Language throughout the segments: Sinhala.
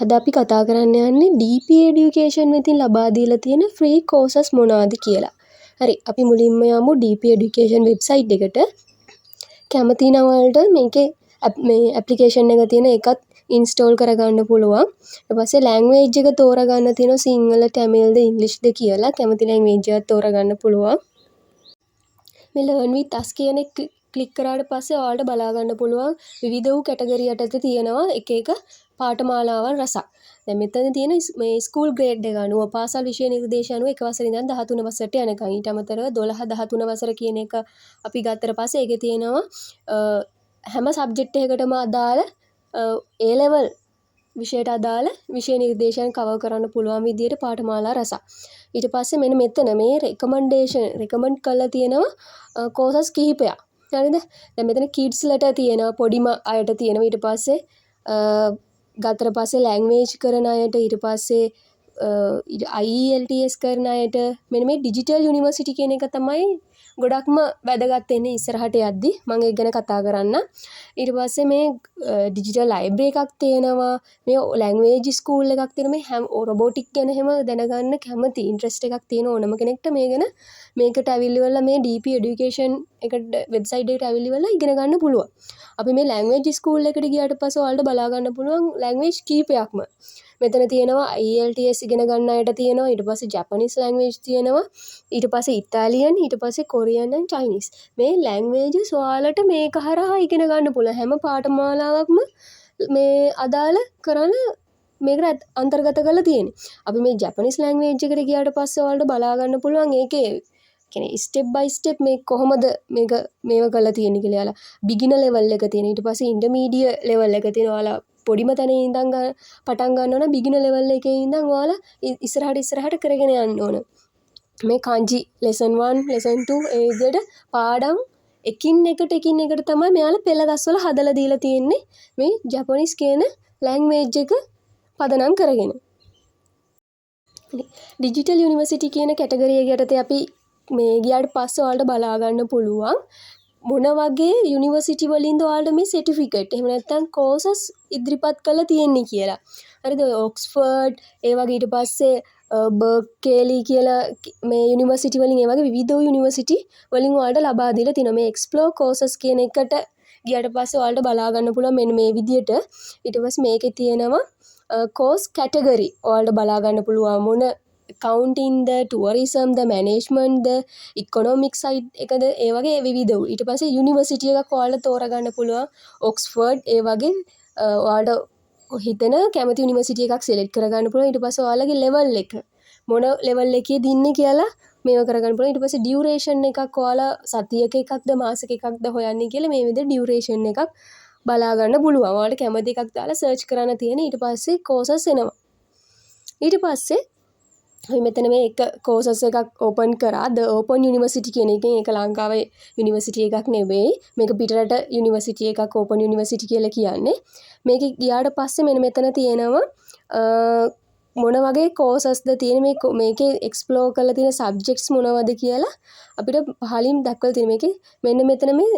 අද අපි කතා කරන්න යන්නේ DP Education වෙතින් ලබා දීලා තියෙන free courses මොනවාද කියලා. හරි අපි මුලින්ම යමු DP Education website එකට. කැමති නම් වලට මේකේ මේ application එක තියෙන එකත් install කරගන්න පුළුවන්. ඊට පස්සේ language එක තෝරගන්න තියෙනවා සිංහල, තමිල්ද, ඉංග්‍රීසිද කියලා. කැමති language එකක් තෝරගන්න පුළුවන්. මේ learn with us කියන එක ක්ලික් කරාට පස්සේ ඔයාලට බලා ගන්න පුළුවන් විවිධ වූ කැටගරි යටතේ තියෙනවා එක එක පාඨමාලාවන් රසක්. දැන් මෙතන තියෙන මේ ස්කූල් ග්‍රේඩ් එක අනුව පාසල් විෂය නිර්දේශ අනුව 1 වසරේ ඉඳන් 13 වසරට යනකම්. ඊට අමතරව 12 13 වසර කියන එක අපි ගත්තට පස්සේ ඒකේ තියෙනවා හැම සබ්ජෙක්ට් එකකටම අදාළ A level විෂයට අදාළ විෂය නිර්දේශයන් කවර් කරන්න පුළුවන් විදියට පාඨමාලා රසක්. ඊට පස්සේ මෙන්න මෙතන මේ recommend කරලා තියෙනවා courses කිහිපයක්. හරිද? දැන් මෙතන kids ලට තියෙනවා පොඩිම අයට තියෙනවා. ඊට පස්සේ ගත්තට පස්සේ language කරන අයට ඊට පස්සේ IELTS කරන අයට මෙන්න මේ digital university කියන එක තමයි ගොඩක්ම වැදගත් වෙන්නේ ඉස්සරහට යද්දි මම ඒක ගැන කතා කරන්න. ඊට පස්සේ මේ digital library එකක් තියෙනවා. මේ language school එකක් තියෙනවා. මේ robotic ගැන හැම දැනගන්න කැමති interest එකක් තියෙන ඕනම කෙනෙක්ට මේ ගැන මේකට ඇවිල්ලිවලා මේ DP education එකට website එකට ඇවිල්ලිවලා ඉගෙන ගන්න පුළුවන්. අපි මේ language school එකට ගියාට පස්සේ ඔයාලට බලා ගන්න පුළුවන් language කීපයක්ම. මෙතන තියෙනවා IELTS ඉගෙන ගන්න අයට තියෙනවා. ඊට පස්සේ Japanese language තියෙනවා. ඊට පස්සේ Italian, ඊට පස්සේ Korean and Chinese. මේ languages ඔයාලට මේක හරහා ඉගෙන ගන්න පුළුවන්. හැම පාඨමාලාවක්ම මේ අදාළ කරන මේකට අන්තර්ගත කරලා තියෙන්නේ. අපි මේ Japanese language එකට ගියාට පස්සේ ඔයාලට බලා ගන්න පුළුවන් ඒකේ කියන්නේ step by step මේ කොහොමද මේව කරලා තියෙන්නේ කියලා. යාලා beginner level එක තියෙන. ඊට පස්සේ intermediate level එක තියෙන. ඔයාලා පොඩිම තැන ඉඳන් පටන් ගන්න ඕන beginner level එකේ ඉඳන් ඔයාලා ඉස්සරහට කරගෙන යන්න ඕන. මේ kanji lesson 1 lesson 2 ඒ විදිහට පාඩම් එකින් එකට තමයි මෙයාලා පෙළ ගස්වල හදලා දීලා තියෙන්නේ මේ Japanese කියන language එක පදනම් කරගෙන. digital university කියන කැටගරිය යටතේ අපි මේ ගියාට පස්සේ ඔයාලට බලා ගන්න පුළුවන් මොන වගේ යුනිවර්සිටි වලින්ද ඔයාලට මේ සර්ටිෆිකේට් එහෙම නැත්නම් කෝසස් ඉදිරිපත් කරලා තියෙන්නේ කියලා. හරිද? ඔක්ස්ෆර්ඩ් ඒ වගේ ඊට පස්සේ බර්කලි කියලා මේ යුනිවර්සිටි වලින් ඒ වගේ විවිධ යුනිවර්සිටි වලින් ඔයාලට ලබා දීලා තිනවා. මේ එක්ස්ප්ලෝර් කෝසස් කියන එකට ගියාට පස්සේ ඔයාලට බලා ගන්න පුළුවන් මෙන්න මේ විදියට. ඊට පස්සේ මේකේ තියෙනවා කෝස් කැටගරි ඔයාලට බලා ගන්න පුළුවන් මොන accounting ද tourism ද management ද economic side එකද ඒ වගේ විවිධ වූ ඊට පස්සේ යුනිවර්සිටි එකක් ඔයාලට තෝරගන්න පුළුවන් ඔක්ස්ෆර්ඩ් ඒ වගේ ඔයාලට හිතන කැමති යුනිවර්සිටි එකක් select කරගන්න පුළුවන් ඊට පස්සේ ඔයාලගේ level එක මොන level එකේද ඉන්නේ කියලා මේව කරගන්න පුළුවන් ඊට පස්සේ duration එකක් ඔයාලා සතියක එකක්ද මාසෙක එකක්ද හොයන්නේ කියලා මේ විදිහට duration එකක් බලා ගන්න පුළුවන් ඔයාලට කැමති එකක් දාලා search කරන්න තියෙන ඊට පස්සේ courses එනවා ඊට පස්සේ අපි මෙතන මේ එක courses එකක් open කරා the open university කියන එකෙන් ඒක ලංකාවේ university එකක් නෙවෙයි මේක පිටරට university එකක් open university කියලා කියන්නේ මේක ගියාට පස්සේ මෙන්න මෙතන තියෙනවා මොන වගේ courses ද තියෙන මේකේ explore කරලා තියෙන subjects මොනවද කියලා අපිට පහලින් දක්වලා තියෙන මේකේ මෙන්න මෙතන මේ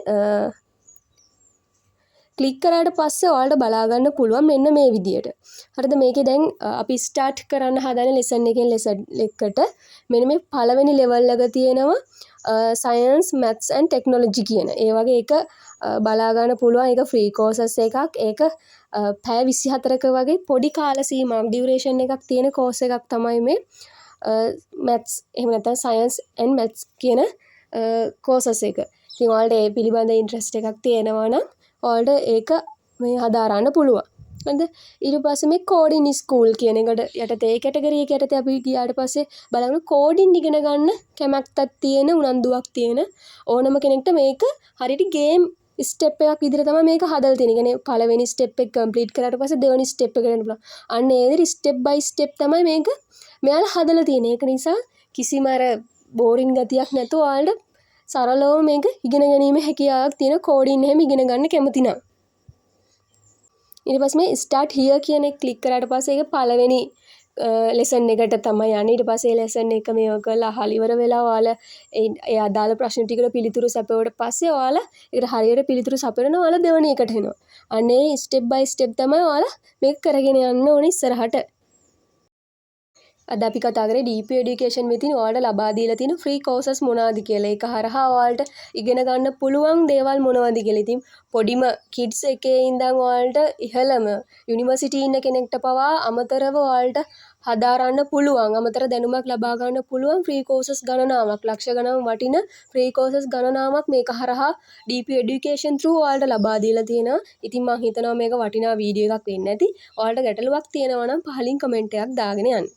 ක්ලික් කරාට පස්සේ ඔයාලට බලා ගන්න පුළුවන් මෙන්න මේ විදියට. හරිද මේකේ දැන් අපි ස්ටාර්ට් කරන්න හදන lesson එකෙන් lesson එකට මෙන්න මේ පළවෙනි level එක තියෙනවා science maths and technology කියන. ඒ වගේ එක බලා ගන්න පුළුවන් ඒක free courses එකක්. ඒක පැය 24ක වගේ පොඩි කාල සීමාවක් duration එකක් තියෙන course එකක් තමයි මේ maths එහෙම නැත්නම් science and maths කියන courses එක. ඉතින් ඔයාලට ඒ පිළිබඳ interest එකක් තියෙනවා නම් ඔයාලට ඒක මේ හදාරන්න පුළුවන්. හරිද? ඊට පස්සේ මේ coding school කියන එකට යටතේ ඒ කැටගරි එක යටතේ අපි ගියාට පස්සේ බලන්න coding ඉගෙන ගන්න කැමැත්තක් තියෙන උනන්දුවක් තියෙන ඕනම කෙනෙක්ට මේක හරියට game step එකක් විදිහට තමයි මේක හදලා තියෙන්නේ. කියන්නේ පළවෙනි step එක complete කරාට පස්සේ දෙවෙනි step එකට යන්න පුළුවන්. අන්න ඒ විදිහට step by step තමයි මේක මෙයාලා හදලා තියෙන්නේ. ඒක නිසා කිසිම අර boring ගතියක් නැතුව ඔයාලට සරලව මේක ඉගෙන ගැනීම හැකියාවක් තියෙන කෝඩින් එහෙම ඉගෙන ගන්න කැමති නම් ඊට පස්සේ මේ start here කියන එක ක්ලික් කරාට පස්සේ ඒක පළවෙනි ලෙසන් එකට තමයි යන්නේ. ඊට පස්සේ ලෙසන් එක මේව කරලා අහලා ඉවර වෙලා ඔයාලා ඒ අදාළ ප්‍රශ්න ටිකට පිළිතුරු සපයුවට පස්සේ ඔයාලා ඒකට හරියට පිළිතුරු සපයනවා ඔයාලා දෙවෙනි එකට එනවා. අනේ ස්ටෙප් බයි ස්ටෙප් තමයි ඔයාලා මේක කරගෙන යන්න ඕනේ ඉස්සරහට. අද අපි කතා කරේ DP education වෙතින් ඔයාලට ලබා දීලා තියෙන free courses මොනවද කියලා. ඒක හරහා ඔයාලට ඉගෙන ගන්න පුළුවන් දේවල් මොනවද කියලා. ඉතින් පොඩිම kids එකේ ඉඳන් ඔයාලට ඉහළම යුනිවර්සිටි ඉන්න කෙනෙක්ට පවා අමතරව ඔයාලට හදාරන්න පුළුවන්. අමතර දැනුමක් ලබා ගන්න පුළුවන් free courses ගණනාවක්. ලක්ෂ ගණන් වටින free courses ගණනාවක් මේක හරහා DP education through ඔයාලට ලබා දීලා තියෙනවා. ඉතින් මම හිතනවා මේක වටිනා වීඩියෝ එකක් වෙන්න ඇති. ඔයාලට ගැටලුවක් තියෙනවා නම් පහලින් කමෙන්ට් එකක් දාගෙන යන්න.